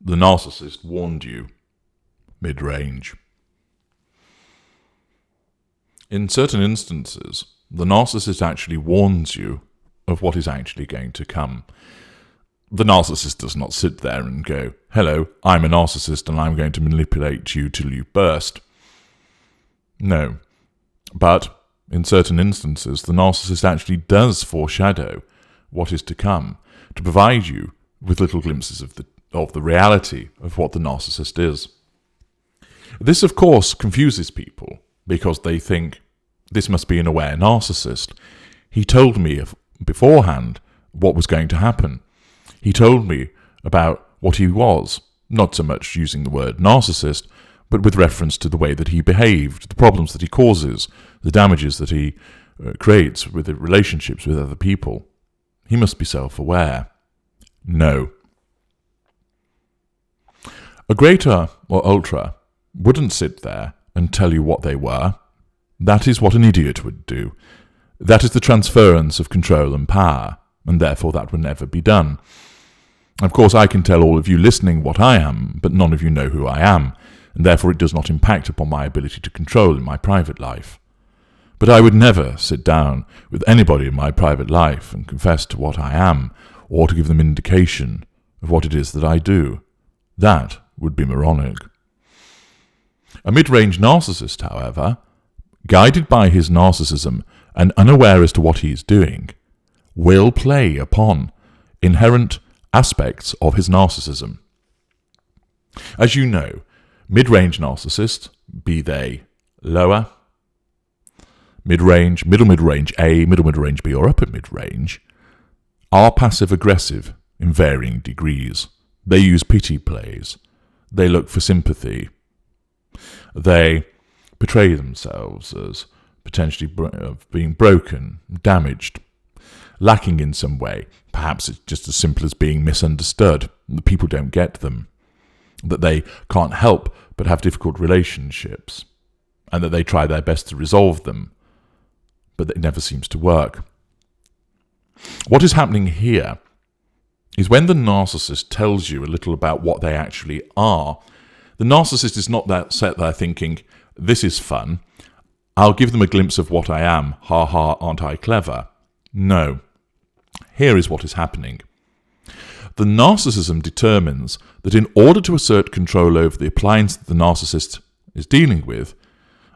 The narcissist warned you. Mid-range. In certain instances, the narcissist actually warns you of what is actually going to come. The narcissist does not sit there and go, "Hello, I'm a narcissist and I'm going to manipulate you till you burst." No. But in certain instances, the narcissist actually does foreshadow what is to come, to provide you with little glimpses of the reality of what the narcissist is. This, of course, confuses people, because they think, this must be an aware narcissist. He told me beforehand what was going to happen. He told me about what he was, not so much using the word narcissist, but with reference to the way that he behaved, the problems that he causes, the damages that he creates with the relationships with other people. He must be self-aware. No. A greater or ultra wouldn't sit there and tell you what they were. That is what an idiot would do. That is the transference of control and power, and therefore that would never be done. Of course, I can tell all of you listening what I am, but none of you know who I am, and therefore it does not impact upon my ability to control in my private life. But I would never sit down with anybody in my private life and confess to what I am, or to give them indication of what it is that I do. That would be moronic. A mid-range narcissist, however, guided by his narcissism and unaware as to what he is doing, will play upon inherent aspects of his narcissism. As you know, mid-range narcissists, be they lower, mid-range, middle mid-range A, middle mid-range B, or upper mid-range, are passive-aggressive in varying degrees. They use pity plays. They look for sympathy. They portray themselves as potentially being broken, damaged, lacking in some way. Perhaps it's just as simple as being misunderstood, that people don't get them, that they can't help but have difficult relationships, and that they try their best to resolve them, but it never seems to work. What is happening here is when the narcissist tells you a little about what they actually are, the narcissist is not that sat there thinking, this is fun, I'll give them a glimpse of what I am, ha ha, aren't I clever? No. Here is what is happening. The narcissism determines that in order to assert control over the appliance that the narcissist is dealing with,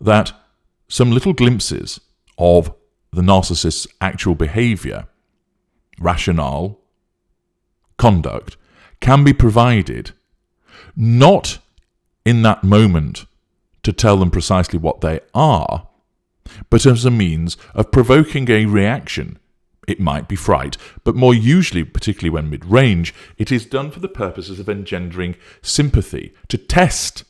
that some little glimpses of the narcissist's actual behaviour, rationale, conduct, can be provided, not in that moment to tell them precisely what they are, but as a means of provoking a reaction. It might be fright, but more usually, particularly when mid-range, it is done for the purposes of engendering sympathy, to test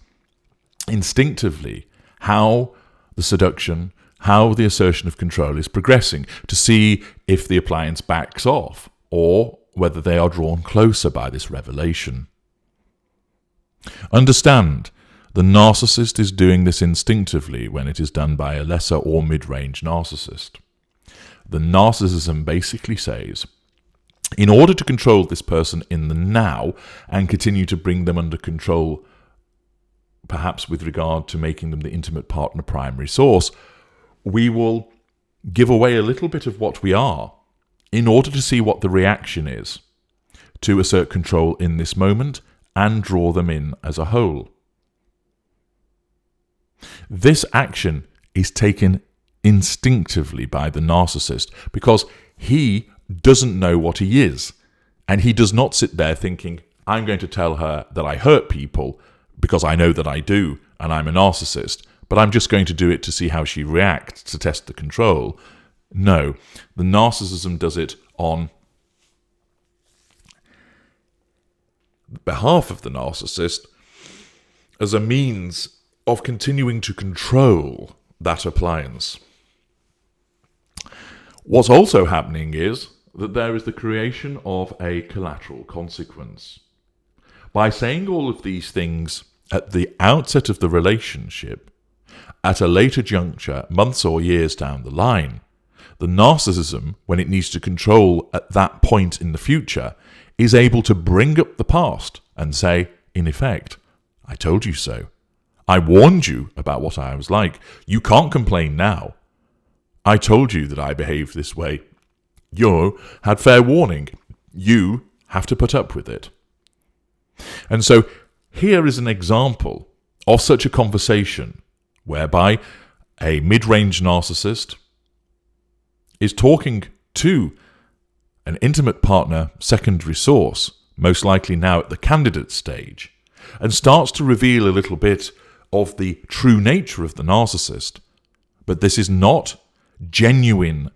instinctively how the seduction, how the assertion of control is progressing, to see if the appliance backs off, or whether they are drawn closer by this revelation. Understand, the narcissist is doing this instinctively when it is done by a lesser or mid-range narcissist. The narcissism basically says, in order to control this person in the now and continue to bring them under control, perhaps with regard to making them the intimate partner primary source, we will give away a little bit of what we are in order to see what the reaction is, to assert control in this moment and draw them in as a whole. This action is taken instinctively by the narcissist because he doesn't know what he is, and he does not sit there thinking, I'm going to tell her that I hurt people because I know that I do and I'm a narcissist, but I'm just going to do it to see how she reacts, to test the control. No, the narcissism does it on behalf of the narcissist as a means of continuing to control that appliance. What's also happening is that there is the creation of a collateral consequence. By saying all of these things at the outset of the relationship, at a later juncture, months or years down the line, the narcissism, when it needs to control at that point in the future, is able to bring up the past and say, in effect, I told you so. I warned you about what I was like. You can't complain now. I told you that I behaved this way. You had fair warning. You have to put up with it. And so here is an example of such a conversation whereby a mid-range narcissist is talking to an intimate partner, secondary source, most likely now at the candidate stage, and starts to reveal a little bit of the true nature of the narcissist. But this is not genuine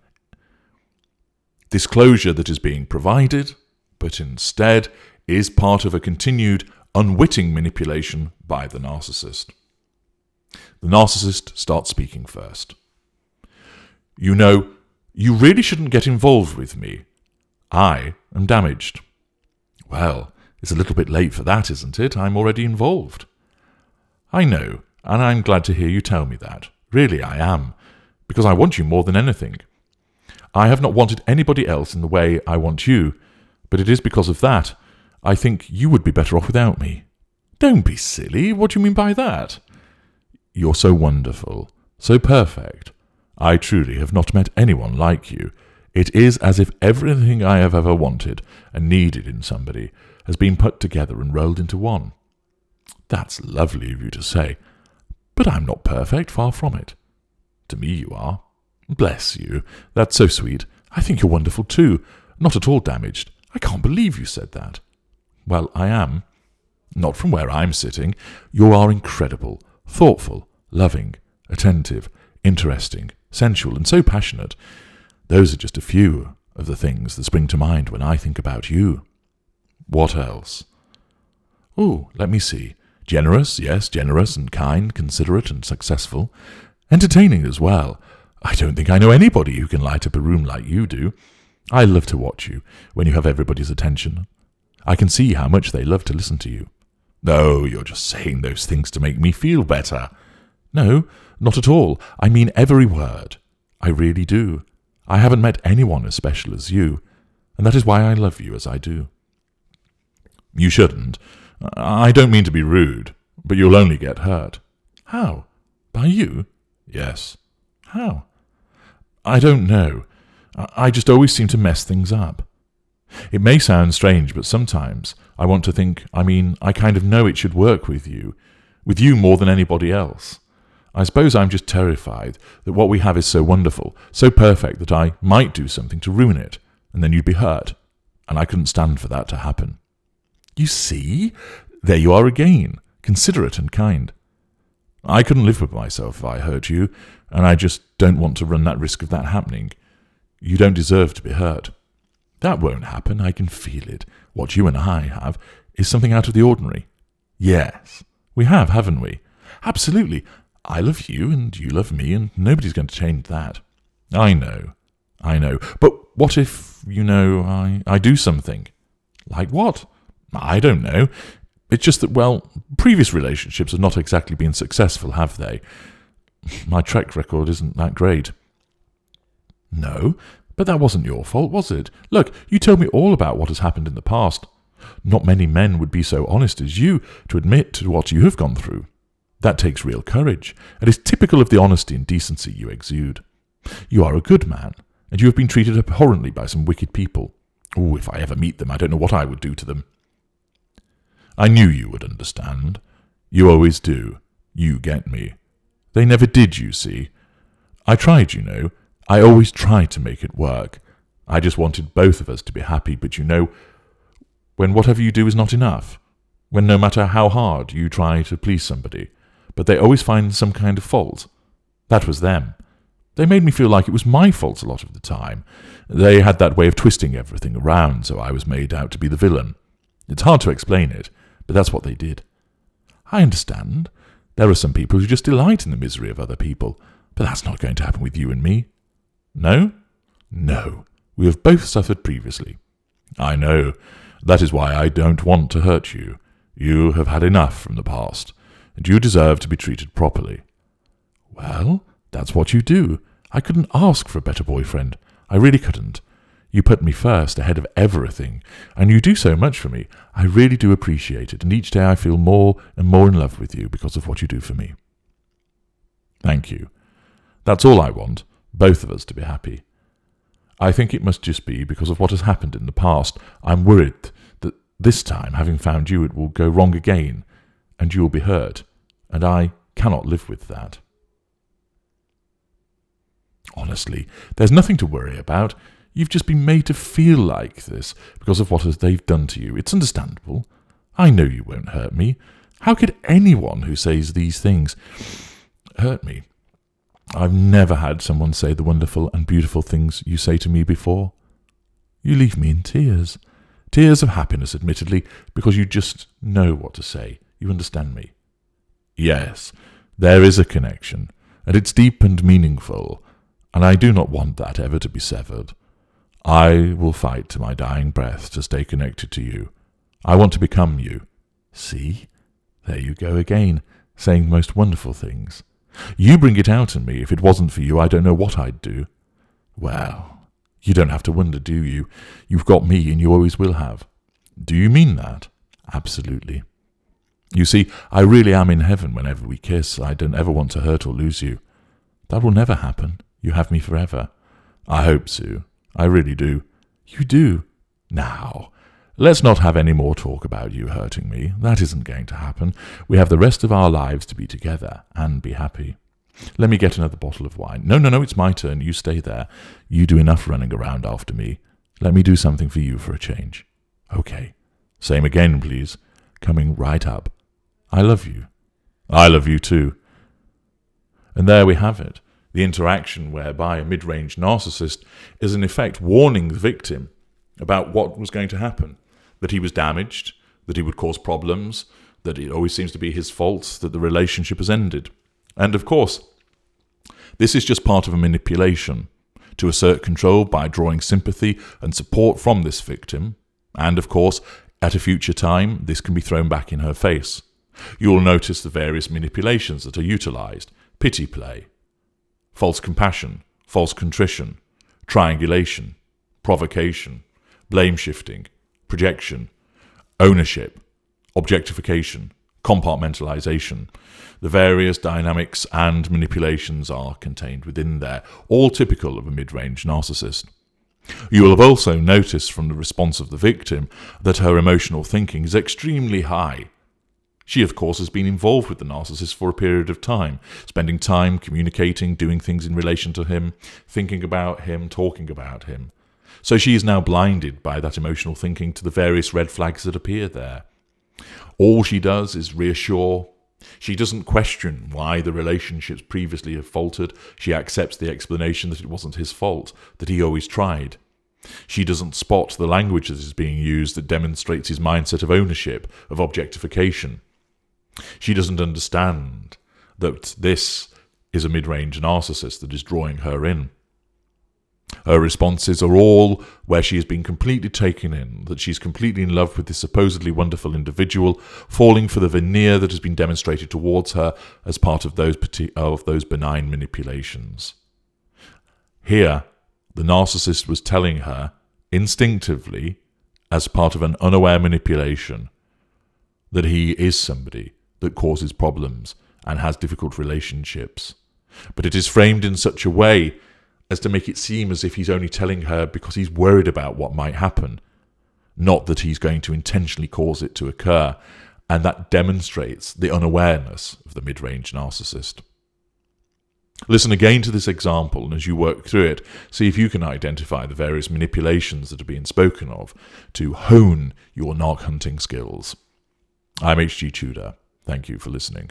disclosure that is being provided, but instead is part of a continued unwitting manipulation by the narcissist. The narcissist starts speaking first. You know, you really shouldn't get involved with me. I am damaged. Well, it's a little bit late for that, isn't it? I'm already involved. I know, and I'm glad to hear you tell me that. Really, I am, because I want you more than anything. I have not wanted anybody else in the way I want you, but it is because of that I think you would be better off without me. Don't be silly. What do you mean by that? You're so wonderful, so perfect. I truly have not met anyone like you. It is as if everything I have ever wanted and needed in somebody has been put together and rolled into one. That's lovely of you to say, but I'm not perfect, far from it. To me you are. Bless you. That's so sweet. I think you're wonderful too. Not at all damaged. I can't believe you said that. Well, I am. Not from where I'm sitting. You are incredible, thoughtful, loving, attentive, interesting, sensual, and so passionate. Those are just a few of the things that spring to mind when I think about you. What else? Oh, let me see. Generous, yes, generous and kind, considerate and successful. Entertaining as well. I don't think I know anybody who can light up a room like you do. I love to watch you when you have everybody's attention. I can see how much they love to listen to you. No, you're just saying those things to make me feel better. No, not at all. I mean every word. I really do. I haven't met anyone as special as you, and that is why I love you as I do. You shouldn't. I don't mean to be rude, but you'll only get hurt. How? By you? Yes. How? I don't know. I just always seem to mess things up. It may sound strange, but sometimes I want to think, I kind of know it should work with you more than anybody else. I suppose I'm just terrified that what we have is so wonderful, so perfect that I might do something to ruin it, and then you'd be hurt, and I couldn't stand for that to happen. You see? There you are again, considerate and kind. I couldn't live with myself if I hurt you, and I just don't want to run that risk of that happening. You don't deserve to be hurt. That won't happen, I can feel it. What you and I have is something out of the ordinary. Yes, we have, haven't we? Absolutely. I love you, and you love me, and nobody's going to change that. I know. But what if, I do something? Like what? I don't know. It's just that, previous relationships have not exactly been successful, have they? My track record isn't that great. No, but that wasn't your fault, was it? Look, you told me all about what has happened in the past. Not many men would be so honest as you to admit to what you have gone through. That takes real courage, and is typical of the honesty and decency you exude. You are a good man, and you have been treated abhorrently by some wicked people. Oh, if I ever meet them, I don't know what I would do to them. I knew you would understand. You always do. You get me. They never did, you see. I tried, I always tried to make it work. I just wanted both of us to be happy, but when whatever you do is not enough, when no matter how hard you try to please somebody, but they always find some kind of fault. That was them. They made me feel like it was my fault a lot of the time. They had that way of twisting everything around, so I was made out to be the villain. It's hard to explain it, but that's what they did. I understand. There are some people who just delight in the misery of other people, but that's not going to happen with you and me. No? No. We have both suffered previously. I know. That is why I don't want to hurt you. You have had enough from the past, and you deserve to be treated properly. Well, that's what you do. I couldn't ask for a better boyfriend. I really couldn't. You put me first, ahead of everything, and you do so much for me. I really do appreciate it, and each day I feel more and more in love with you because of what you do for me. Thank you. That's all I want, both of us to be happy. I think it must just be because of what has happened in the past. I'm worried that this time, having found you, it will go wrong again, and you will be hurt, and I cannot live with that. Honestly, there's nothing to worry about. You've just been made to feel like this because of what they've done to you. It's understandable. I know you won't hurt me. How could anyone who says these things hurt me? I've never had someone say the wonderful and beautiful things you say to me before. You leave me in tears. Tears of happiness, admittedly, because you just know what to say. You understand me. Yes, there is a connection, and it's deep and meaningful, and I do not want that ever to be severed. I will fight to my dying breath to stay connected to you. I want to become you. See? There you go again, saying the most wonderful things. You bring it out in me. If it wasn't for you, I don't know what I'd do. Well, you don't have to wonder, do you? You've got me, and you always will have. Do you mean that? Absolutely. You see, I really am in heaven whenever we kiss. I don't ever want to hurt or lose you. That will never happen. You have me forever. I hope so. I really do. You do. Now, let's not have any more talk about you hurting me. That isn't going to happen. We have the rest of our lives to be together and be happy. Let me get another bottle of wine. No, it's my turn. You stay there. You do enough running around after me. Let me do something for you for a change. Okay. Same again, please. Coming right up. I love you. I love you too. And there we have it. The interaction whereby a mid-range narcissist is in effect warning the victim about what was going to happen, that he was damaged, that he would cause problems, that it always seems to be his fault, that the relationship has ended. And of course, this is just part of a manipulation to assert control by drawing sympathy and support from this victim. And of course, at a future time, this can be thrown back in her face. You will notice the various manipulations that are utilized: pity play, false compassion, false contrition, triangulation, provocation, blame shifting, projection, ownership, objectification, compartmentalization. The various dynamics and manipulations are contained within there, all typical of a mid-range narcissist. You will have also noticed from the response of the victim that her emotional thinking is extremely high. She, of course, has been involved with the narcissist for a period of time, spending time communicating, doing things in relation to him, thinking about him, talking about him. So she is now blinded by that emotional thinking to the various red flags that appear there. All she does is reassure. She doesn't question why the relationships previously have faltered. She accepts the explanation that it wasn't his fault, that he always tried. She doesn't spot the language that is being used that demonstrates his mindset of ownership, of objectification. She doesn't understand that this is a mid-range narcissist that is drawing her in. Her responses are all where she has been completely taken in, that she's completely in love with this supposedly wonderful individual, falling for the veneer that has been demonstrated towards her as part of those benign manipulations. Here, the narcissist was telling her, instinctively, as part of an unaware manipulation, that he is somebody that causes problems and has difficult relationships. But it is framed in such a way as to make it seem as if he's only telling her because he's worried about what might happen, not that he's going to intentionally cause it to occur, and that demonstrates the unawareness of the mid-range narcissist. Listen again to this example, and as you work through it, see if you can identify the various manipulations that are being spoken of to hone your narc hunting skills. I'm H.G. Tudor. Thank you for listening.